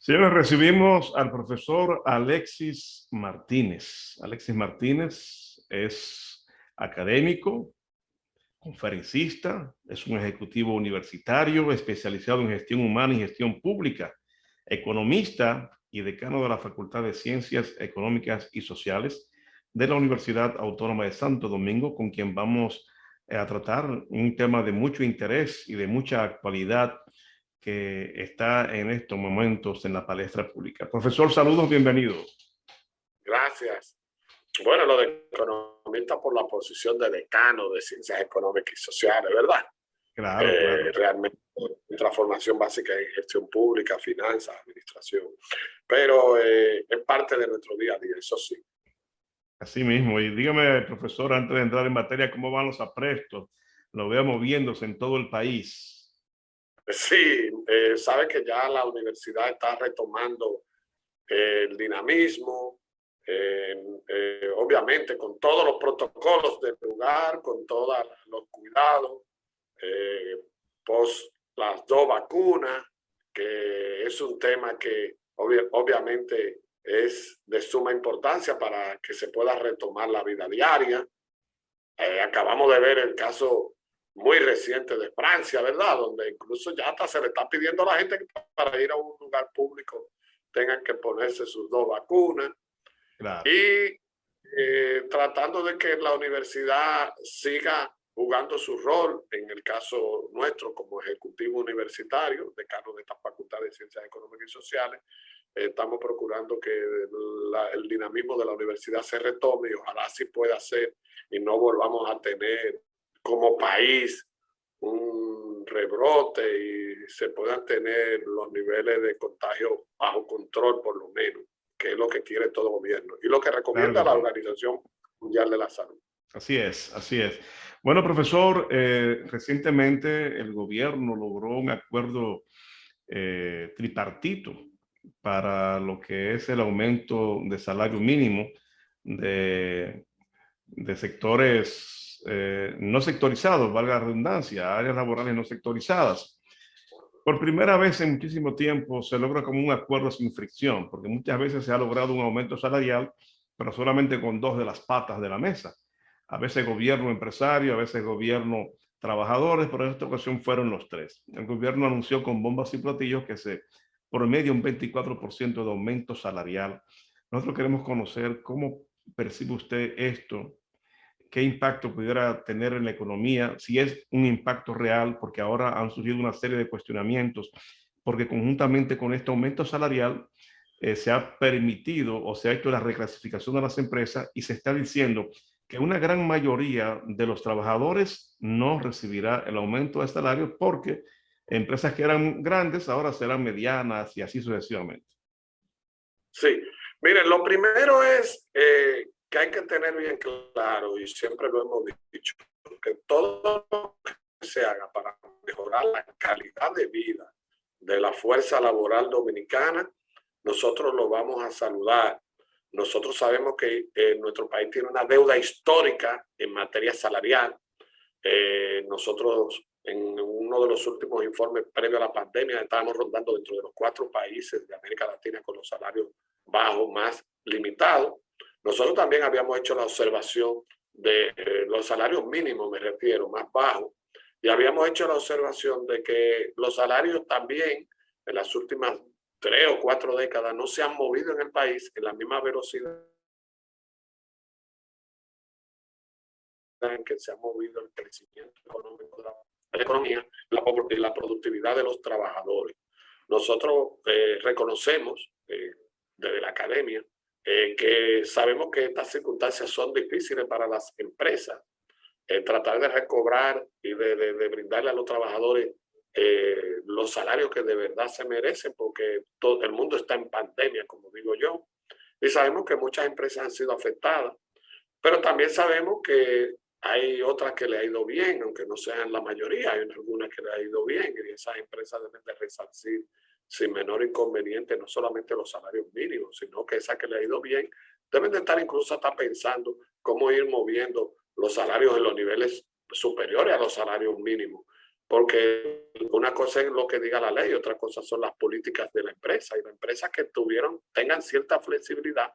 Señores, recibimos al profesor Alexis Martínez. Alexis Martínez es académico, conferencista, es un ejecutivo universitario especializado en gestión humana y gestión pública, economista y decano de la Facultad de Ciencias Económicas y Sociales de la Universidad Autónoma de Santo Domingo, con quien vamos a tratar un tema de mucho interés y de mucha actualidad que está en estos momentos en la palestra pública. Profesor, saludos, bienvenido. Gracias. Bueno, lo de economista por la posición de decano de Ciencias Económicas y Sociales, ¿verdad? Claro, claro. Realmente nuestra formación básica en gestión pública, finanzas, administración, pero es parte de nuestro día a día, eso sí. Así mismo. Y dígame, profesor, antes de entrar en materia, ¿cómo van los aprestos? Lo veo moviéndose en todo el país. Sí, sabe que ya la universidad está retomando el dinamismo, obviamente con todos los protocolos del lugar, con todos los cuidados, post las 2 vacunas, que es un tema que obviamente es de suma importancia para que se pueda retomar la vida diaria. Acabamos de ver el caso muy reciente de Francia, ¿verdad? Donde incluso ya hasta se le está pidiendo a la gente que para ir a un lugar público tengan que ponerse sus 2 vacunas. Claro. Y tratando de que la universidad siga jugando su rol, en el caso nuestro como ejecutivo universitario, decano de esta Facultad de Ciencias Económicas y Sociales, estamos procurando que el dinamismo de la universidad se retome y ojalá así pueda ser y no volvamos a tener como país un rebrote y se puedan tener los niveles de contagio bajo control por lo menos, que es lo que quiere todo gobierno y lo que recomienda la Organización Mundial de la Salud. Así es, así es. Bueno, profesor, recientemente el gobierno logró un acuerdo tripartito para lo que es el aumento de salario mínimo de sectores no sectorizados, valga la redundancia, áreas laborales no sectorizadas. Por primera vez en muchísimo tiempo se logra como un acuerdo sin fricción, porque muchas veces se ha logrado un aumento salarial, pero solamente con dos de las patas de la mesa. A veces gobierno empresario, a veces gobierno trabajadores, pero en esta ocasión fueron los tres. El gobierno anunció con bombas y platillos que se promedia un 24% de aumento salarial. Nosotros queremos conocer cómo percibe usted esto, qué impacto pudiera tener en la economía, si es un impacto real, porque ahora han surgido una serie de cuestionamientos, porque conjuntamente con este aumento salarial se ha permitido o se ha hecho la reclasificación de las empresas y se está diciendo que una gran mayoría de los trabajadores no recibirá el aumento de salario porque empresas que eran grandes ahora serán medianas y así sucesivamente. Sí, miren, lo primero es que hay que tener bien claro, y siempre lo hemos dicho, que todo lo que se haga para mejorar la calidad de vida de la fuerza laboral dominicana, nosotros lo vamos a saludar. Nosotros sabemos que nuestro país tiene una deuda histórica en materia salarial. Nosotros en uno de los últimos informes previo a la pandemia estábamos rondando dentro de los 4 países de América Latina con los salarios bajos más limitados. Nosotros también habíamos hecho la observación de los salarios mínimos, me refiero, más bajos, y habíamos hecho la observación de que los salarios también en las últimas 3 o 4 décadas no se han movido en el país en la misma velocidad en que se ha movido el crecimiento económico de la economía y la productividad de los trabajadores. Nosotros reconocemos desde la academia que sabemos que estas circunstancias son difíciles para las empresas. Tratar de recobrar y de brindarle a los trabajadores los salarios que de verdad se merecen, porque todo el mundo está en pandemia, como digo yo, y sabemos que muchas empresas han sido afectadas, pero también sabemos que hay otras que le ha ido bien, aunque no sean la mayoría, hay algunas que le ha ido bien, y esas empresas deben de resarcir sin menor inconveniente no solamente los salarios mínimos, sino que esas que le ha ido bien deben de estar incluso hasta pensando cómo ir moviendo los salarios en los niveles superiores a los salarios mínimos, porque una cosa es lo que diga la ley, otra cosa son las políticas de la empresa, y las empresas que tengan cierta flexibilidad,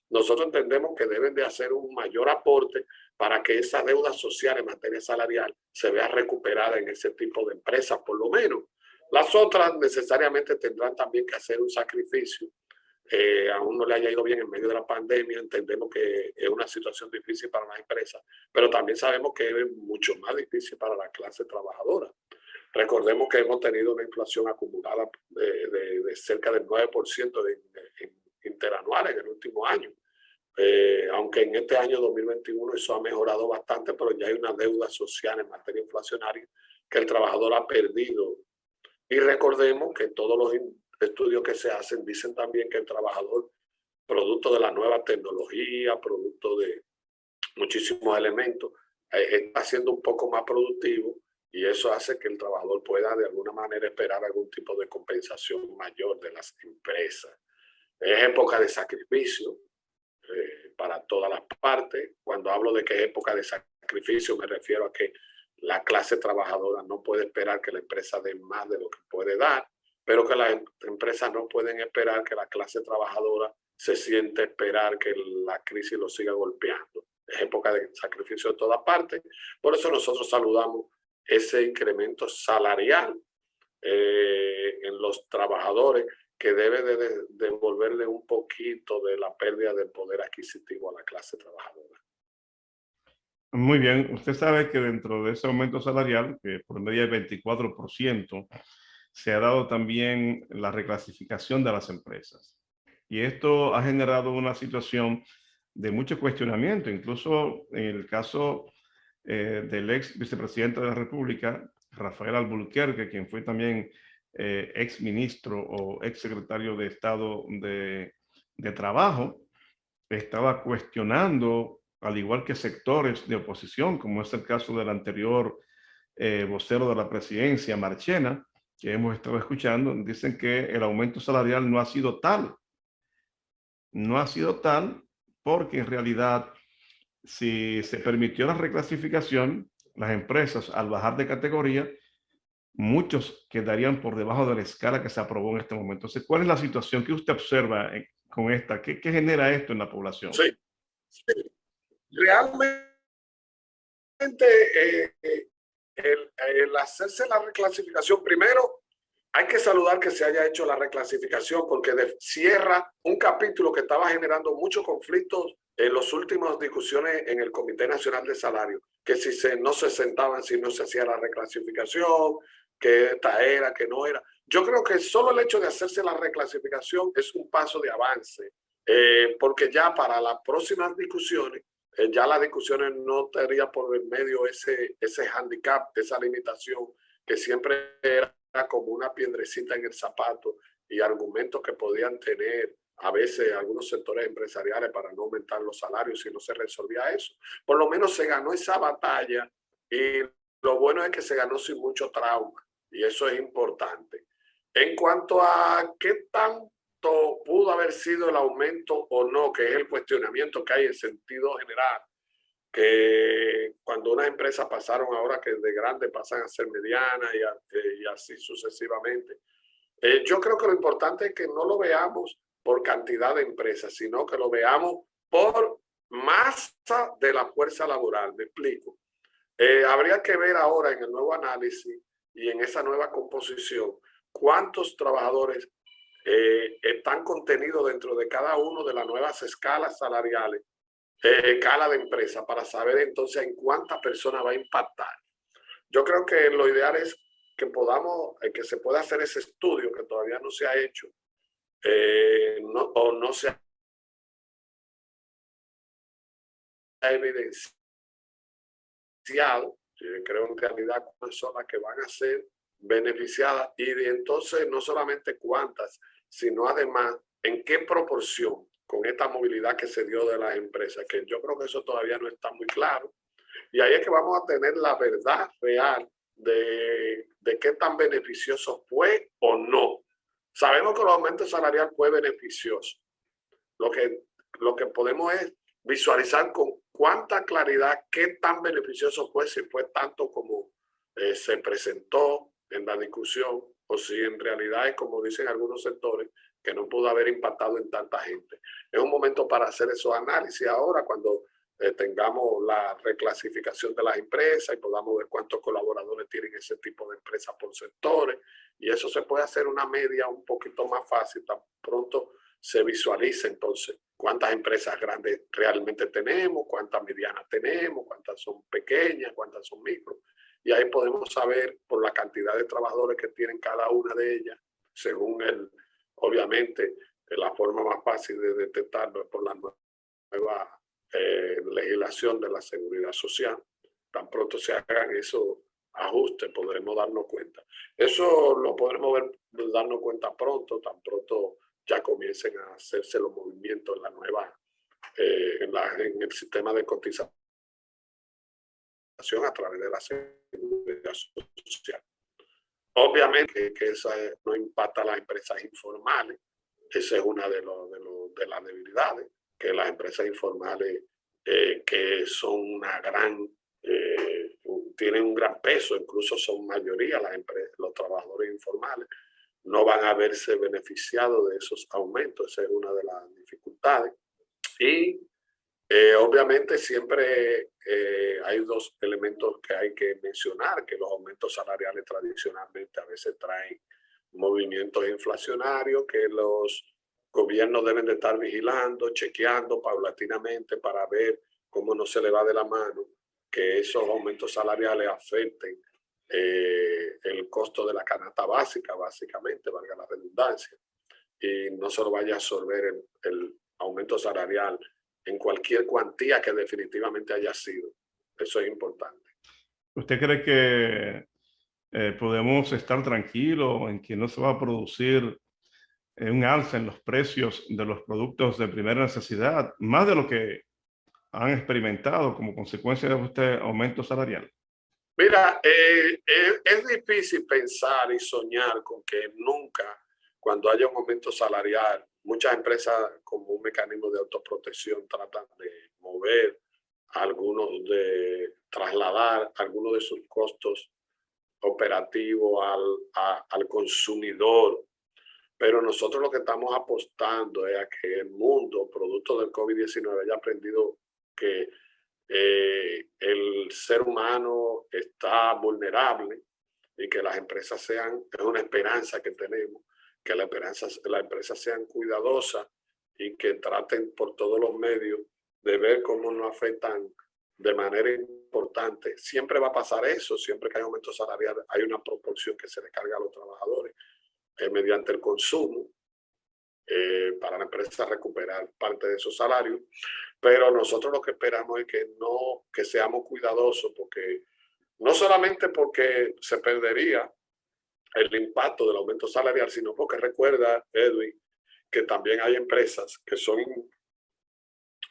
nosotros entendemos que deben de hacer un mayor aporte para que esa deuda social en materia salarial se vea recuperada en ese tipo de empresas, por lo menos. Las otras necesariamente tendrán también que hacer un sacrificio. Aún no le haya ido bien en medio de la pandemia, entendemos que es una situación difícil para las empresas, pero también sabemos que es mucho más difícil para la clase trabajadora. Recordemos que hemos tenido una inflación acumulada de cerca del 9% interanual en el último año. Aunque en este año 2021 eso ha mejorado bastante, pero ya hay una deuda social en materia inflacionaria que el trabajador ha perdido. Y recordemos que todos los estudios que se hacen dicen también que el trabajador, producto de la nueva tecnología, producto de muchísimos elementos, está siendo un poco más productivo, y eso hace que el trabajador pueda de alguna manera esperar algún tipo de compensación mayor de las empresas. Es época de sacrificio para todas las partes. Cuando hablo de que es época de sacrificio, me refiero a que la clase trabajadora no puede esperar que la empresa dé más de lo que puede dar, pero que las empresas no pueden esperar que la clase trabajadora se siente esperar que la crisis lo siga golpeando. Es época de sacrificio de todas partes. Por eso nosotros saludamos ese incremento salarial en los trabajadores, que debe de devolverle un poquito de la pérdida del poder adquisitivo a la clase trabajadora. Muy bien, usted sabe que dentro de ese aumento salarial, que por medio del 24%, se ha dado también la reclasificación de las empresas. Y esto ha generado una situación de mucho cuestionamiento, incluso en el caso del ex vicepresidente de la República, Rafael Albuquerque, quien fue también ex ministro o ex secretario de Estado de Trabajo, estaba cuestionando, al igual que sectores de oposición, como es el caso del anterior vocero de la presidencia, Marchena, que hemos estado escuchando, dicen que el aumento salarial no ha sido tal. No ha sido tal porque en realidad, si se permitió la reclasificación, las empresas al bajar de categoría, muchos quedarían por debajo de la escala que se aprobó en este momento. Entonces, ¿cuál es la situación que usted observa con esta? ¿Qué genera esto en la población? Sí, sí. Realmente el hacerse la reclasificación, primero hay que saludar que se haya hecho la reclasificación, porque cierra un capítulo que estaba generando muchos conflictos en las últimas discusiones en el Comité Nacional de Salario, que si no se sentaban, si no se hacía la reclasificación, que esta era, que no era. Yo creo que solo el hecho de hacerse la reclasificación es un paso de avance, porque ya para las próximas discusiones, ya las discusiones no tendría por el medio ese handicap, esa limitación que siempre era como una piedrecita en el zapato, y argumentos que podían tener a veces algunos sectores empresariales para no aumentar los salarios si no se resolvía eso. Por lo menos se ganó esa batalla, y lo bueno es que se ganó sin mucho trauma, y eso es importante. En cuanto a qué tanto pudo haber sido el aumento o no, que es el cuestionamiento que hay en sentido general, que cuando unas empresas pasaron ahora que de grandes pasan a ser medianas y así sucesivamente. Yo creo que lo importante es que no lo veamos por cantidad de empresas, sino que lo veamos por masa de la fuerza laboral. Me explico. Habría que ver ahora en el nuevo análisis y en esa nueva composición cuántos trabajadores están contenidos dentro de cada uno de las nuevas escalas salariales, escala de empresa, para saber entonces en cuántas personas va a impactar. Yo creo que lo ideal es que podamos, que se pueda hacer ese estudio que todavía no se ha hecho, o no se ha evidenciado. Creo en realidad cuáles son las que van a ser beneficiadas, y entonces no solamente cuántas, sino además en qué proporción con esta movilidad que se dio de las empresas, que yo creo que eso todavía no está muy claro. Y ahí es que vamos a tener la verdad real de qué tan beneficioso fue o no. Sabemos que el aumento salarial fue beneficioso. Lo que podemos es visualizar con cuánta claridad qué tan beneficioso fue, si fue tanto como se presentó en la discusión o si en realidad es como dicen algunos sectores que no pudo haber impactado en tanta gente. Es un momento para hacer esos análisis ahora cuando tengamos la reclasificación de las empresas y podamos ver cuántos colaboradores tienen ese tipo de empresas por sectores, y eso se puede hacer una media un poquito más fácil, tan pronto se visualiza entonces cuántas empresas grandes realmente tenemos, cuántas medianas tenemos, cuántas son pequeñas, cuántas son micro, y ahí podemos saber por la cantidad de trabajadores que tienen cada una de ellas, según obviamente la forma más fácil de detectarlo es por la nueva legislación de la seguridad social. Tan pronto se hagan esos ajustes podremos darnos cuenta. Eso lo podremos darnos cuenta pronto, tan pronto ya comiencen a hacerse los movimientos en la nueva, en el sistema de cotización a través de la seguridad social. Obviamente que eso no impacta a las empresas informales. Esa es una de las debilidades, que las empresas informales que son una gran, tienen un gran peso, incluso son mayoría los trabajadores informales, no van a verse beneficiados de esos aumentos. Esa es una de las dificultades. Y obviamente siempre hay dos elementos que hay que mencionar, que los aumentos salariales tradicionalmente a veces traen movimientos inflacionarios que los gobiernos deben de estar vigilando, chequeando paulatinamente para ver cómo no se le va de la mano, que esos aumentos salariales afecten el costo de la canasta básica, básicamente, valga la redundancia, y no se lo vaya a absorber el aumento salarial en cualquier cuantía que definitivamente haya sido. Eso es importante. ¿Usted cree que podemos estar tranquilos en que no se va a producir un alza en los precios de los productos de primera necesidad, más de lo que han experimentado como consecuencia de este aumento salarial? Mira, es difícil pensar y soñar con que nunca, cuando haya un aumento salarial, muchas empresas como un mecanismo de autoprotección tratan de mover trasladar algunos de sus costos operativos al consumidor. Pero nosotros lo que estamos apostando es a que el mundo, producto del COVID-19, haya aprendido que el ser humano está vulnerable y que las empresas es una esperanza que tenemos, que las empresas sean cuidadosas y que traten por todos los medios de ver cómo nos afectan de manera importante. Siempre va a pasar eso, siempre que hay aumento salarial hay una proporción que se le carga a los trabajadores mediante el consumo, para la empresa recuperar parte de esos salarios. Pero nosotros lo que esperamos es que seamos cuidadosos, porque no solamente porque se perdería el impacto del aumento salarial, sino porque recuerda, Edwin, que también hay empresas que son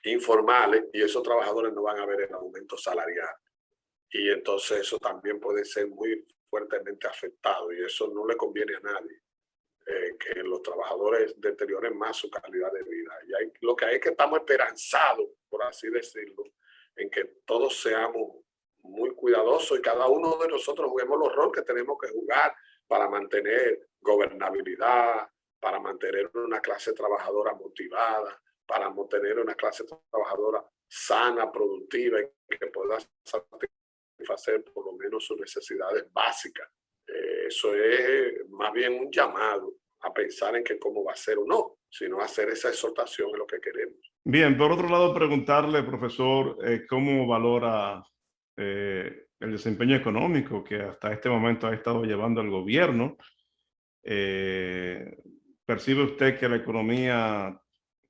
informales y esos trabajadores no van a ver el aumento salarial. Y entonces eso también puede ser muy fuertemente afectado y eso no le conviene a nadie. Que los trabajadores deterioren más su calidad de vida. Y lo que hay es que estamos esperanzados, por así decirlo, en que todos seamos muy cuidadosos y cada uno de nosotros juguemos los roles que tenemos que jugar para mantener gobernabilidad, para mantener una clase trabajadora motivada, para mantener una clase trabajadora sana, productiva y que pueda satisfacer por lo menos sus necesidades básicas. Eso es más bien un llamado a pensar en que cómo va a ser o no, sino hacer esa exhortación en lo que queremos. Bien, por otro lado, preguntarle, profesor, cómo valora el desempeño económico que hasta este momento ha estado llevando el gobierno. ¿Percibe usted que la economía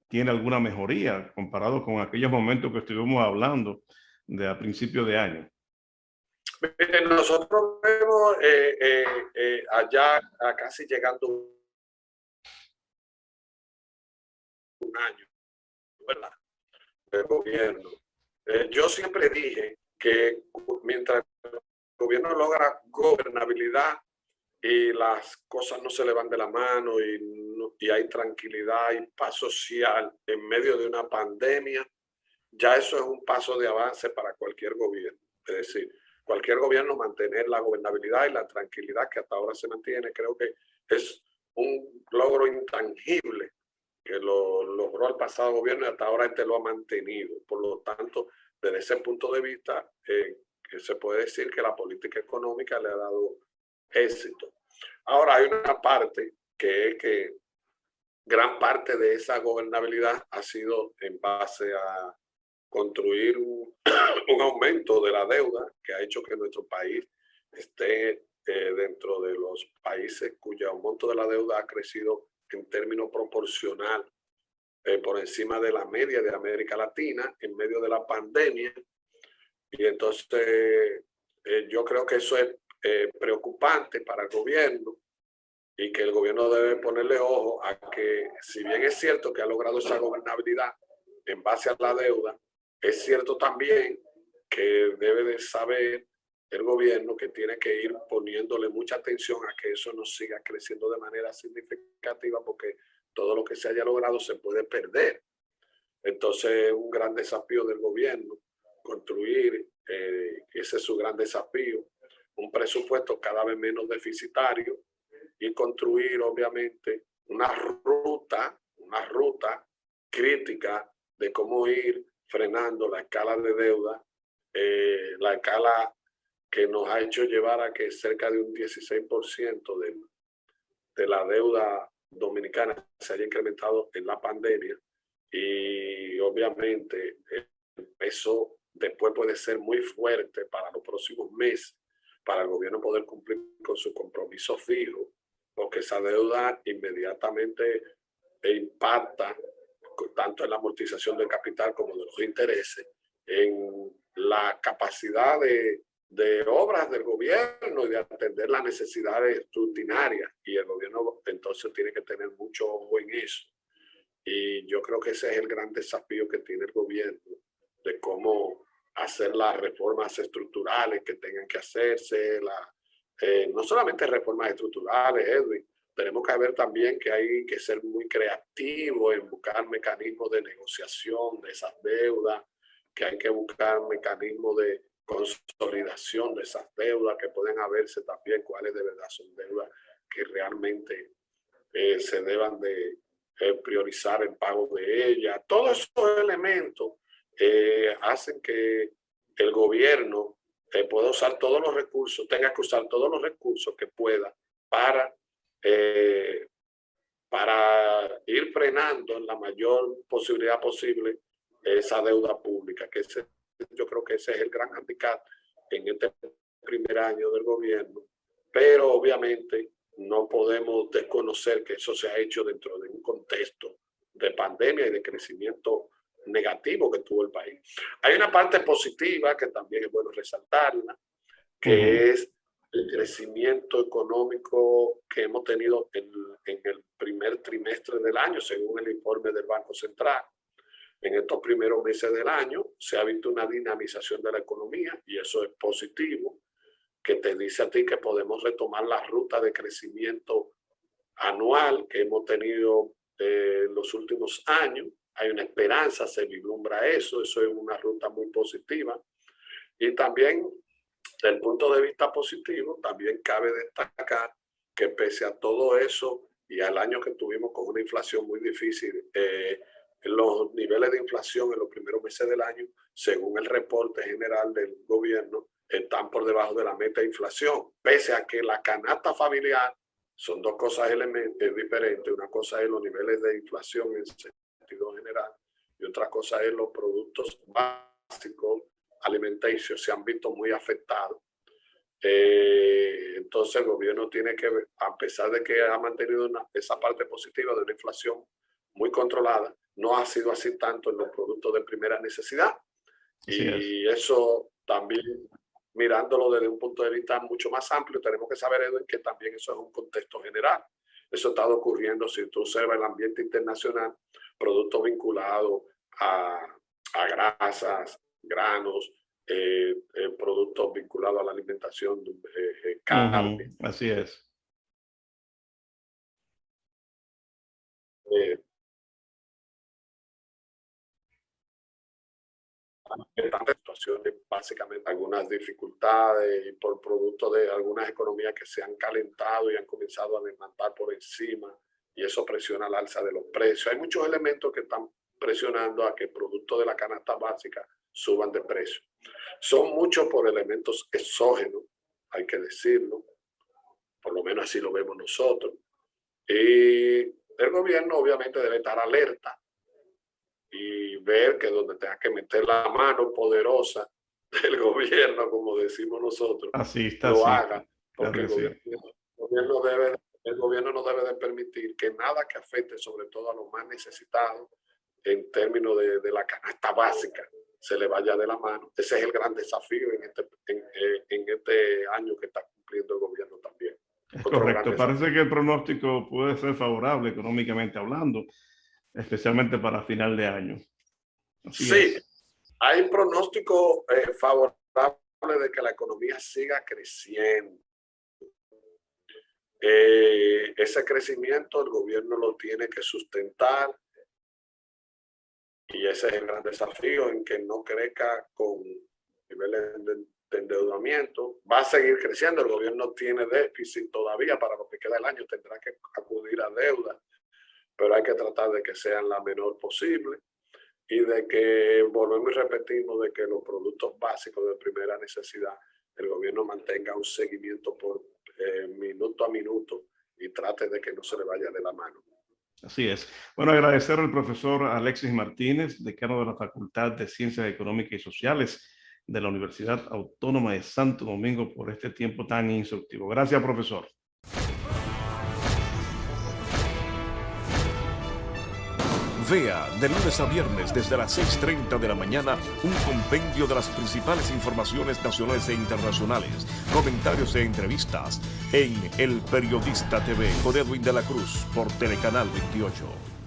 tiene alguna mejoría comparado con aquellos momentos que estuvimos hablando de a principios de año? Nosotros vemos allá casi llegando un año, ¿verdad?, del gobierno. Yo siempre dije que mientras el gobierno logra gobernabilidad y las cosas no se le van de la mano y hay tranquilidad y paz social en medio de una pandemia, ya eso es un paso de avance para cualquier gobierno. Es decir, cualquier gobierno mantener la gobernabilidad y la tranquilidad que hasta ahora se mantiene. Creo que es un logro intangible que lo logró el pasado gobierno y hasta ahora este lo ha mantenido. Por lo tanto, desde ese punto de vista, que se puede decir que la política económica le ha dado éxito. Ahora hay una parte que es que gran parte de esa gobernabilidad ha sido en base a construir un aumento de la deuda que ha hecho que nuestro país esté dentro de los países cuyo monto de la deuda ha crecido en términos proporcional por encima de la media de América Latina en medio de la pandemia. Y entonces yo creo que eso es preocupante para el gobierno y que el gobierno debe ponerle ojo a que, si bien es cierto que ha logrado esa gobernabilidad en base a la deuda, es cierto también que debe de saber el gobierno que tiene que ir poniéndole mucha atención a que eso no siga creciendo de manera significativa, porque todo lo que se haya logrado se puede perder. Entonces, un gran desafío del gobierno, construir, ese es su gran desafío, un presupuesto cada vez menos deficitario y construir, obviamente, una ruta crítica de cómo ir frenando la escala de deuda, la escala que nos ha hecho llevar a que cerca de un 16% de la deuda dominicana se haya incrementado en la pandemia. Y obviamente eso después puede ser muy fuerte para los próximos meses, para el gobierno poder cumplir con su compromiso fijo, porque esa deuda inmediatamente impacta tanto en la amortización del capital como de los intereses, en la capacidad de obras del gobierno y de atender las necesidades rutinarias. Y el gobierno entonces tiene que tener mucho ojo en eso. Y yo creo que ese es el gran desafío que tiene el gobierno, de cómo hacer las reformas estructurales que tengan que hacerse, no solamente reformas estructurales, Edwin, tenemos que ver también que hay que ser muy creativos en buscar mecanismos de negociación de esas deudas, que hay que buscar mecanismos de consolidación de esas deudas, que pueden haberse también cuáles de verdad son deudas que realmente se deban de priorizar el pago de ella. Todos esos elementos hacen que el gobierno pueda usar todos los recursos, tenga que usar todos los recursos que pueda para ir frenando en la mayor posibilidad posible esa deuda pública, que yo creo que ese es el gran handicap en este primer año del gobierno, pero obviamente no podemos desconocer que eso se ha hecho dentro de un contexto de pandemia y de crecimiento negativo que tuvo el país. Hay una parte positiva que también es bueno resaltarla, que es el crecimiento económico que hemos tenido en el primer trimestre del año, según el informe del Banco Central. En estos primeros meses del año se ha visto una dinamización de la economía y eso es positivo, que te dice a ti que podemos retomar la ruta de crecimiento anual que hemos tenido los últimos años. Hay una esperanza, se vislumbra eso es una ruta muy positiva. Y también, desde el punto de vista positivo, también cabe destacar que pese a todo eso y al año que tuvimos con una inflación muy difícil, los niveles de inflación en los primeros meses del año, según el reporte general del gobierno, están por debajo de la meta de inflación, pese a que la canasta familiar son dos cosas diferentes. Una cosa es los niveles de inflación en sentido general y otra cosa es los productos básicos alimenticios se han visto muy afectados. Entonces el gobierno tiene que, a pesar de que ha mantenido esa parte positiva de una inflación muy controlada, no ha sido así tanto en los productos de primera necesidad. Y eso también, mirándolo desde un punto de vista mucho más amplio, tenemos que saber, Edwin, que también eso es un contexto general. Eso está ocurriendo, si tú observas el ambiente internacional, productos vinculados a grasas, granos, productos vinculados a la alimentación, carne. Así es. están en situaciones básicamente algunas dificultades y por producto de algunas economías que se han calentado y han comenzado a demandar por encima y eso presiona al alza de los precios. Hay muchos elementos que están presionando a que productos de la canasta básica suban de precio. Son muchos por elementos exógenos, hay que decirlo, por lo menos así lo vemos nosotros. Y el gobierno obviamente debe estar alerta y ver que donde tenga que meter la mano poderosa del gobierno, como decimos nosotros, así está, lo sí, haga, porque claro el gobierno no debe de permitir que nada que afecte sobre todo a los más necesitados en términos de la canasta básica se le vaya de la mano. Ese es el gran desafío en este año que está cumpliendo el gobierno también. Es correcto, parece que el pronóstico puede ser favorable económicamente hablando, especialmente para final de año. Sí, hay pronóstico favorable de que la economía siga creciendo. Ese crecimiento el gobierno lo tiene que sustentar y ese es el gran desafío, en que no crezca con niveles de endeudamiento. Va a seguir creciendo, el gobierno tiene déficit todavía para lo que queda del año, tendrá que acudir a deuda, pero hay que tratar de que sean la menor posible y de que, volvemos y repetimos, de que los productos básicos de primera necesidad, el gobierno mantenga un seguimiento por minuto a minuto y trate de que no se le vaya de la mano. Así es. Bueno, agradecer al profesor Alexis Martínez, decano de la Facultad de Ciencias Económicas y Sociales de la Universidad Autónoma de Santo Domingo, por este tiempo tan instructivo. Gracias, profesor. Vea de lunes a viernes desde las 6:30 de la mañana un compendio de las principales informaciones nacionales e internacionales, comentarios e entrevistas en El Periodista TV con Edwin de la Cruz por Telecanal 28.